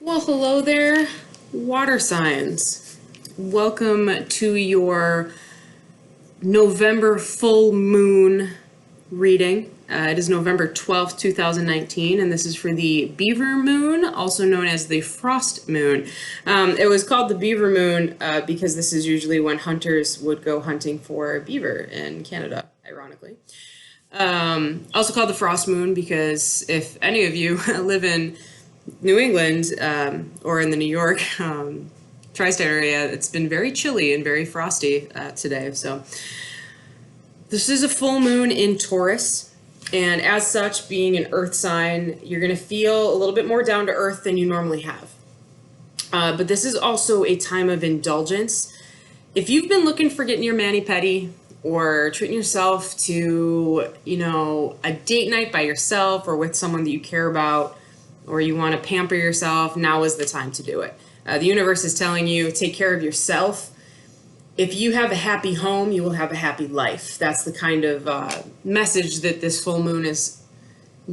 Well, hello there, water signs. Welcome to your November full moon reading. It is November 12th, 2019, and this is for the Beaver Moon, also known as the Frost Moon. It was called the Beaver Moon because this is usually when hunters would go hunting for beaver in Canada, ironically. Also called the Frost Moon because if any of you live in New England or in the New York tri-state area, it's been very chilly and very frosty today. So this is a full moon in Taurus, and as such, being an earth sign, you're going to feel a little bit more down to earth than you normally have. But this is also a time of indulgence. If you've been looking for getting your mani-pedi or treating yourself to, a date night by yourself or with someone that you care about, or you want to pamper yourself, now is the time to do it. The universe is telling you, take care of yourself. If you have a happy home, you will have a happy life. That's the kind of message that this full moon is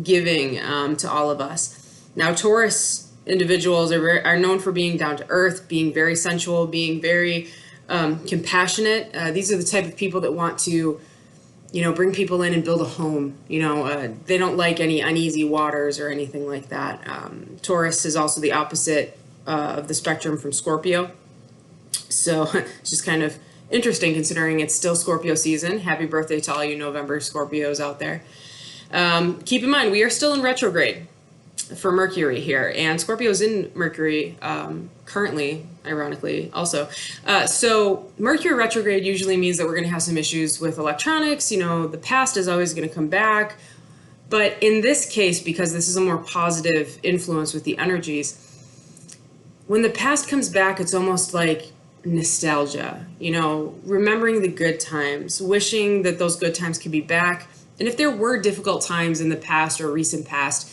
giving to all of us. Now, Taurus individuals are known for being down to earth, being very sensual, being very compassionate. These are the type of people that want to bring people in and build a home. They don't like any uneasy waters or anything like that. Taurus is also the opposite of the spectrum from Scorpio. So it's just kind of interesting considering it's still Scorpio season. Happy birthday to all you November Scorpios out there. Keep in mind, we are still in retrograde for Mercury here, and Scorpio's in Mercury currently, ironically, also. So Mercury retrograde usually means that we're going to have some issues with electronics. The past is always going to come back. But in this case, because this is a more positive influence with the energies, when the past comes back, it's almost like nostalgia, remembering the good times, wishing that those good times could be back. And if there were difficult times in the past or recent past,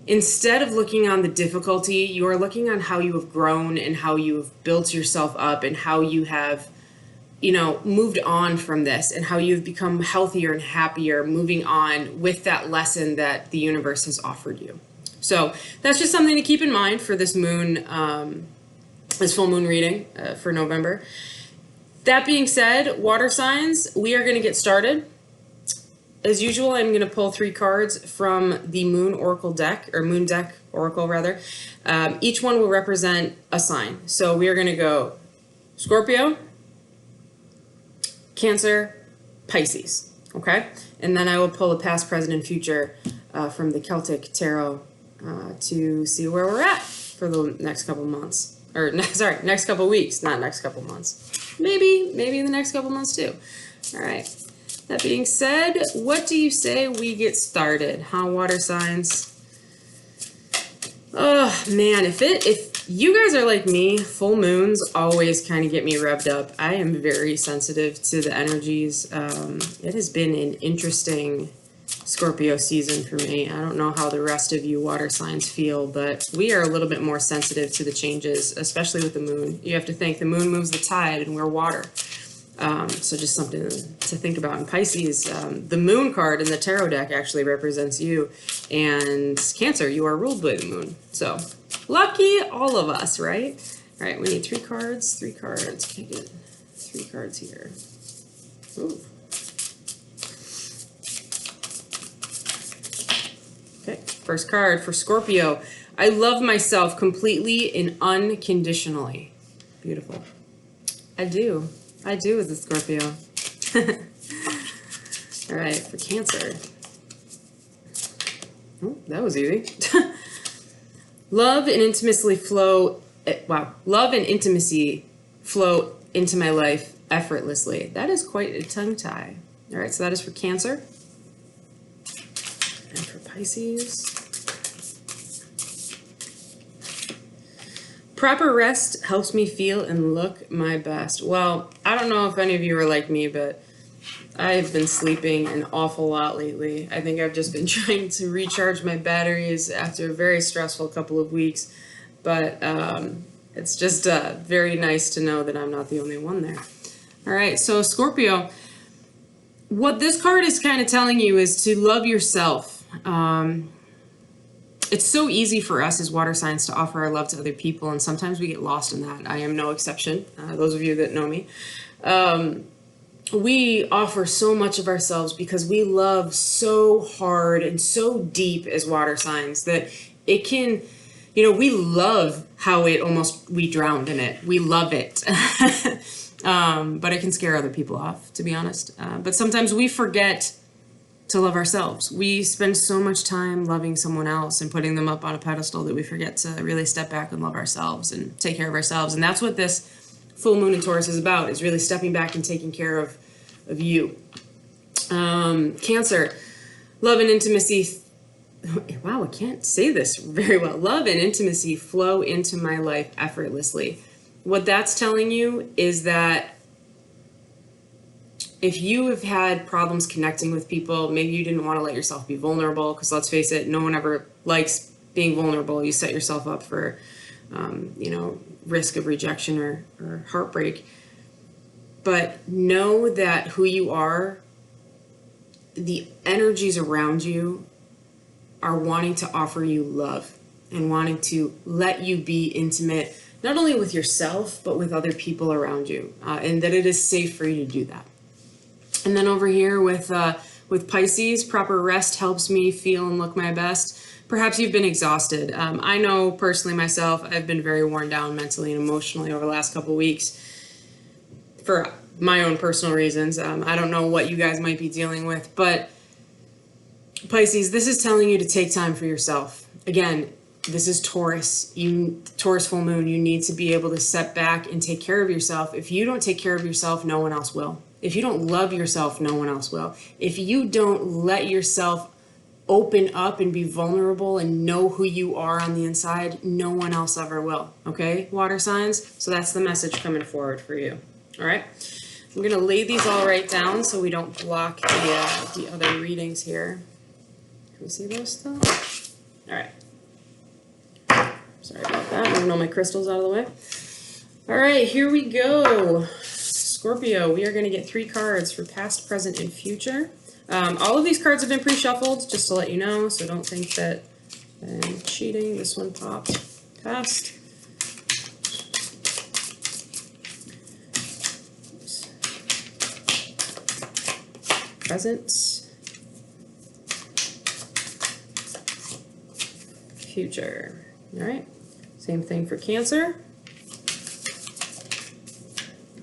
instead of looking on the difficulty, you are looking on how you have grown and how you have built yourself up and how you have, moved on from this and how you've become healthier and happier moving on with that lesson that the universe has offered you. So that's just something to keep in mind for this moon, this full moon reading for November. That being said, water signs, we are going to get started. As usual, I'm going to pull 3 cards from the Moon Oracle deck, or Moon deck Oracle rather. Each one will represent a sign. So we are going to go Scorpio, Cancer, Pisces, okay? And then I will pull a past, present, and future from the Celtic Tarot to see where we're at for the next couple months. Or, next couple weeks, not next couple months. Maybe in the next couple months too. All right. That being said, what do you say we get started, huh, water signs? Oh, man, if you guys are like me, full moons always kind of get me revved up. I am very sensitive to the energies. It has been an interesting Scorpio season for me. I don't know how the rest of you water signs feel, but we are a little bit more sensitive to the changes, especially with the moon. You have to think the moon moves the tide and we're water. So just something to think about. In Pisces, the moon card in the tarot deck actually represents you, and Cancer, you are ruled by the moon. So lucky all of us, right? All right, we need 3 cards, 3 cards. Can I get 3 cards here? Ooh. Okay, first card for Scorpio. I love myself completely and unconditionally. Beautiful. I do as a Scorpio. All right, for Cancer. Oh, that was easy. Love and intimacy flow into my life effortlessly. That is quite a tongue tie. All right, so that is for Cancer. And for Pisces. Proper rest helps me feel and look my best. Well, I don't know if any of you are like me, but I've been sleeping an awful lot lately. I think I've just been trying to recharge my batteries after a very stressful couple of weeks. But it's just very nice to know that I'm not the only one there. All right, so Scorpio, what this card is kind of telling you is to love yourself. It's so easy for us as water signs to offer our love to other people, and sometimes we get lost in that. I am no exception. Those of you that know me. We offer so much of ourselves because we love so hard and so deep as water signs that it can, we love how we drowned in it. We love it. But it can scare other people off, to be honest. But sometimes we forget to love ourselves. We spend so much time loving someone else and putting them up on a pedestal that we forget to really step back and love ourselves and take care of ourselves. And that's what this full moon in Taurus is about, is really stepping back and taking care of you. Cancer, love and intimacy. Wow, I can't say this very well. Love and intimacy flow into my life effortlessly. What that's telling you is that if you have had problems connecting with people, maybe you didn't want to let yourself be vulnerable, because let's face it, no one ever likes being vulnerable. You set yourself up for, risk of rejection or heartbreak. But know that who you are, the energies around you are wanting to offer you love and wanting to let you be intimate, not only with yourself, but with other people around you, and that it is safe for you to do that. And then over here with Pisces, proper rest helps me feel and look my best. Perhaps you've been exhausted. I know personally myself, I've been very worn down mentally and emotionally over the last couple of weeks for my own personal reasons. I don't know what you guys might be dealing with, but Pisces, this is telling you to take time for yourself. Again, this is Taurus. Taurus full moon, you need to be able to step back and take care of yourself. If you don't take care of yourself, no one else will. If you don't love yourself, no one else will. If you don't let yourself open up and be vulnerable and know who you are on the inside, no one else ever will. Okay, water signs? So that's the message coming forward for you. All right? I'm going to lay these all right down so we don't block the other readings here. Can you see those still? All right. Sorry about that. Moving all my crystals out of the way. All right, here we go. Scorpio, we are going to get 3 cards for past, present, and future. All of these cards have been pre-shuffled, just to let you know, so don't think that I'm cheating. This one popped. Past. Present. Future. All right. Same thing for Cancer.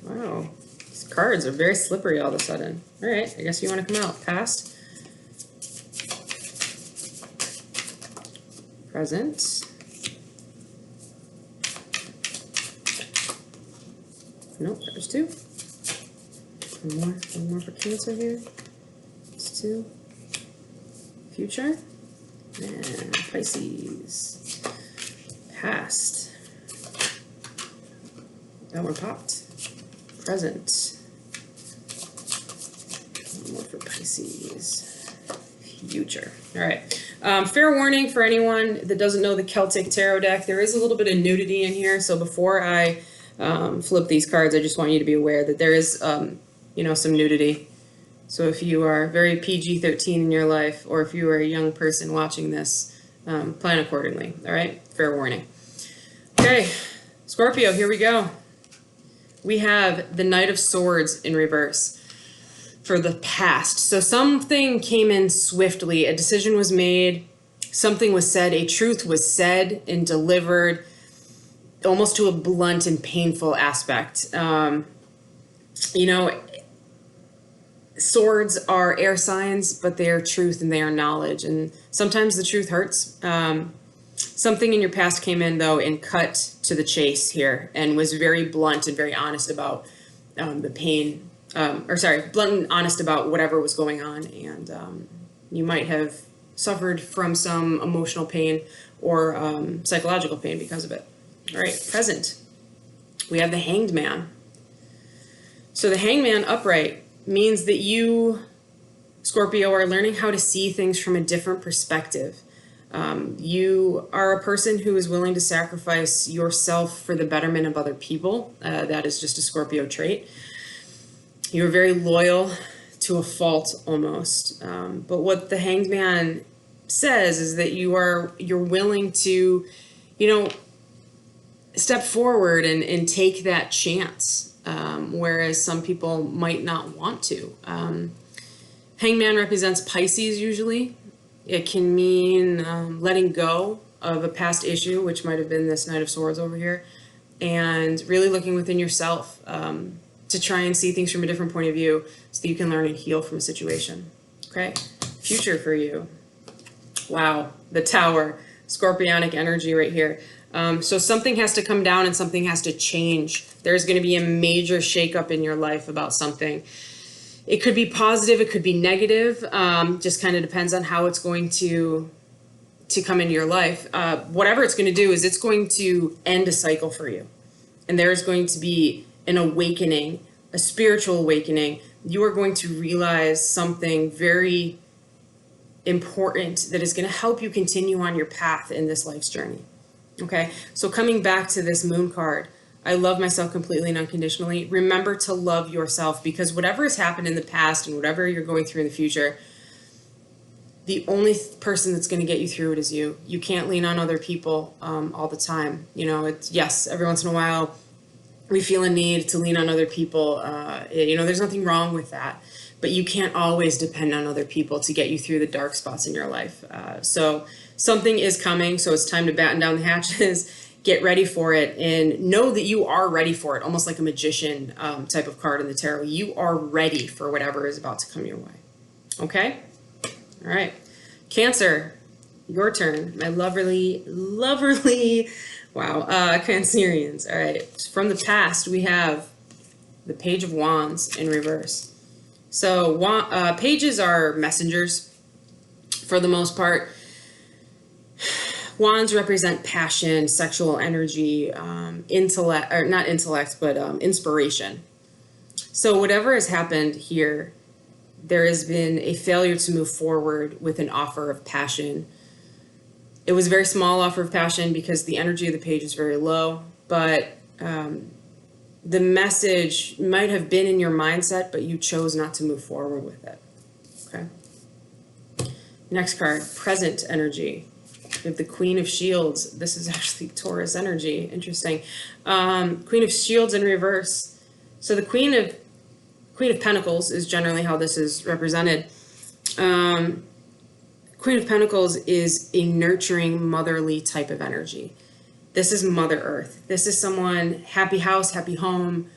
Wow. These cards are very slippery all of a sudden. All right. I guess you want to come out. Past. Present. Nope, there's 2. One more for Cancer here. It's 2. Future. And Pisces. Past. That one popped. Present. One more for Pisces. Future. All right. Fair warning for anyone that doesn't know the Celtic Tarot deck. There is a little bit of nudity in here. So before I flip these cards, I just want you to be aware that there is, some nudity. So if you are very PG-13 in your life, or if you are a young person watching this, plan accordingly. All right? Fair warning. Okay. Scorpio, here we go. We have the Knight of Swords in reverse for the past. So something came in swiftly. A decision was made. Something was said. A truth was said and delivered almost to a blunt and painful aspect. Swords are air signs, but they are truth and they are knowledge. And sometimes the truth hurts. Something in your past came in, though, and cut to the chase here and was very blunt and very honest about the pain. Blunt and honest about whatever was going on. And you might have suffered from some emotional pain or psychological pain because of it. All right, present. We have the Hanged Man. So the Hanged Man upright means that you, Scorpio, are learning how to see things from a different perspective. You are a person who is willing to sacrifice yourself for the betterment of other people. That is just a Scorpio trait. You're very loyal to a fault almost. But what the Hanged Man says is that you're willing to, step forward and take that chance, whereas some people might not want to. Hangman represents Pisces usually. It can mean letting go of a past issue, which might have been this Knight of Swords over here, and really looking within yourself to try and see things from a different point of view so that you can learn and heal from a situation. Okay? Future for you. Wow, the Tower, Scorpionic energy right here. So something has to come down and something has to change. There's going to be a major shakeup in your life about something. It could be positive, it could be negative. Just kind of depends on how it's going to come into your life. Whatever it's going to do is it's going to end a cycle for you. And there's going to be an awakening, a spiritual awakening. You are going to realize something very important that is going to help you continue on your path in this life's journey. Okay, so coming back to this Moon card, I love myself completely and unconditionally. Remember to love yourself, because whatever has happened in the past and whatever you're going through in the future, the only person that's going to get you through it is you. You can't lean on other people all the time. It's, yes, every once in a while we feel a need to lean on other people. There's nothing wrong with that. But you can't always depend on other people to get you through the dark spots in your life. So something is coming, so it's time to batten down the hatches, get ready for it, and know that you are ready for it, almost like a magician type of card in the tarot. You are ready for whatever is about to come your way. Okay? All right. Cancer, your turn. My loverly, Cancerians. All right. From the past, we have the Page of Wands in reverse. So pages are messengers for the most part. Wands represent passion, sexual energy, intellect, or not intellect, but inspiration. So whatever has happened here, there has been a failure to move forward with an offer of passion. It was a very small offer of passion because the energy of the page is very low, but the message might have been in your mindset, but you chose not to move forward with it. Okay. Next card, present energy. We have the Queen of Shields. This is actually Taurus energy. Interesting. Queen of Shields in reverse. So the Queen of Pentacles is generally how this is represented. Queen of Pentacles is a nurturing, motherly type of energy. This is Mother Earth. This is someone, happy house, happy home,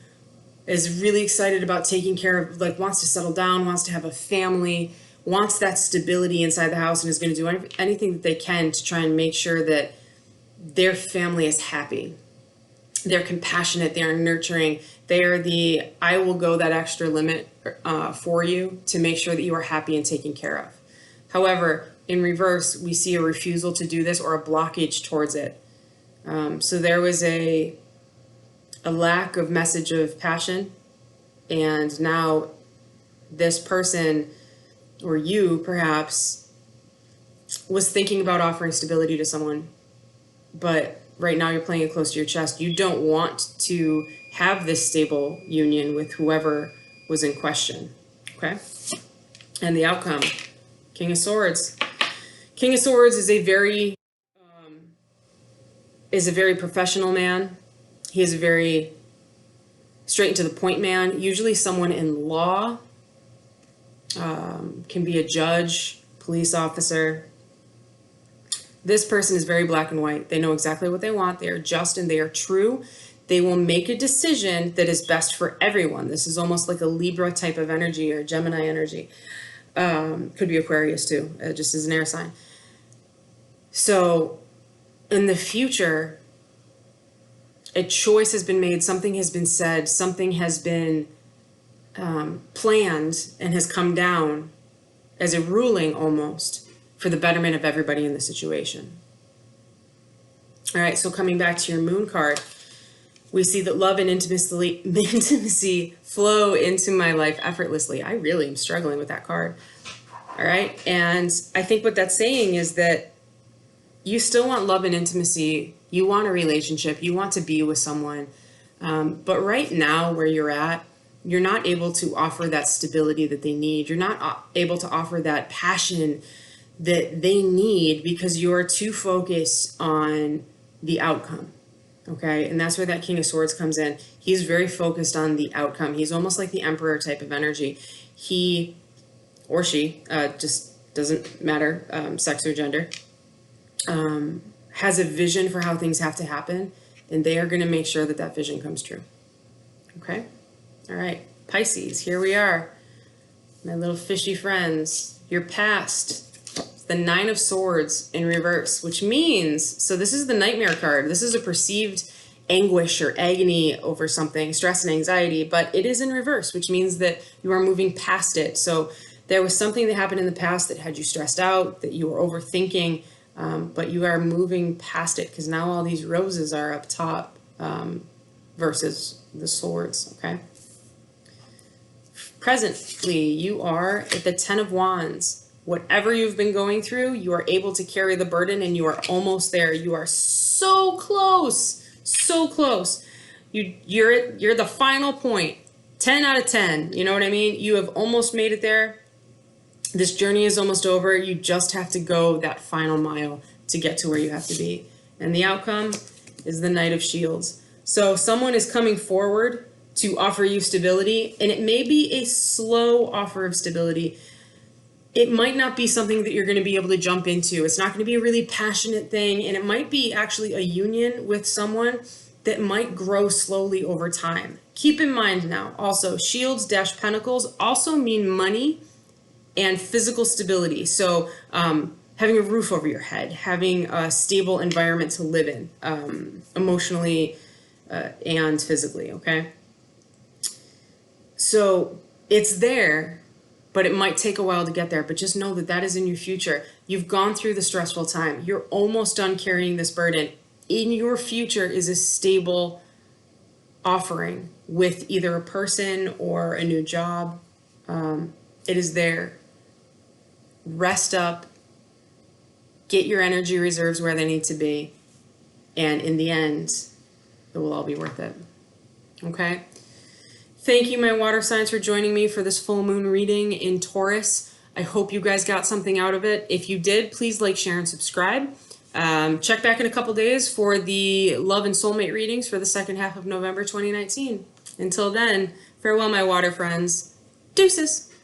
is really excited about taking care of, wants to settle down, wants to have a family, wants that stability inside the house, and is going to do anything that they can to try and make sure that their family is happy. They're compassionate, they are nurturing, they are the, I will go that extra limit for you to make sure that you are happy and taken care of. However, in reverse, we see a refusal to do this or a blockage towards it. So there was a lack of message of passion, and now this person, or you perhaps, was thinking about offering stability to someone, but right now you're playing it close to your chest. You don't want to have this stable union with whoever was in question. Okay? And the outcome, King of Swords. King of Swords is a very professional man. He is a very straight and to the point man, usually someone in law, can be a judge, police officer. This person is very black and white. They know exactly what they want. They are just and they are true. They will make a decision that is best for everyone. This is almost like a Libra type of energy or Gemini energy. Could be Aquarius too, just as an air sign. So in the future, a choice has been made, something has been said, something has been planned and has come down as a ruling almost for the betterment of everybody in the situation. All right, so coming back to your Moon card, we see that love and intimacy flow into my life effortlessly. I really am struggling with that card. All right, and I think what that's saying is that you still want love and intimacy. You want a relationship. You want to be with someone. But right now where you're at, you're not able to offer that stability that they need. You're not able to offer that passion that they need because you're too focused on the outcome. Okay, and that's where that King of Swords comes in. He's very focused on the outcome. He's almost like the Emperor type of energy. He or she, just doesn't matter, sex or gender, has a vision for how things have to happen, and they are going to make sure that that vision comes true. Okay? All right, Pisces, here we are. My little fishy friends, your past. The Nine of Swords in reverse, which means, so this is the Nightmare card. This is a perceived anguish or agony over something, stress and anxiety, but it is in reverse, which means that you are moving past it. So there was something that happened in the past that had you stressed out, that you were overthinking, but you are moving past it because now all these roses are up top versus the swords, okay? Presently, you are at the Ten of Wands. Whatever you've been going through, you are able to carry the burden and you are almost there. You are so close, so close. You're the final point, 10 out of 10. You know what I mean? You have almost made it there. This journey is almost over. You just have to go that final mile to get to where you have to be. And the outcome is the Knight of Shields. So someone is coming forward to offer you stability, and it may be a slow offer of stability. It might not be something that you're going to be able to jump into. It's not going to be a really passionate thing, and it might be actually a union with someone that might grow slowly over time. Keep in mind now, also, shields - pentacles also mean money and physical stability. So having a roof over your head, having a stable environment to live in, emotionally and physically, okay? So it's there, but it might take a while to get there. But just know that that is in your future. You've gone through the stressful time. You're almost done carrying this burden. In your future is a stable offering with either a person or a new job. It is there. Rest up. Get your energy reserves where they need to be. And in the end, it will all be worth it. Okay? Thank you, my water signs, for joining me for this full moon reading in Taurus. I hope you guys got something out of it. If you did, please like, share, and subscribe. Check back in a couple days for the love and soulmate readings for the second half of November 2019. Until then, farewell, my water friends. Deuces.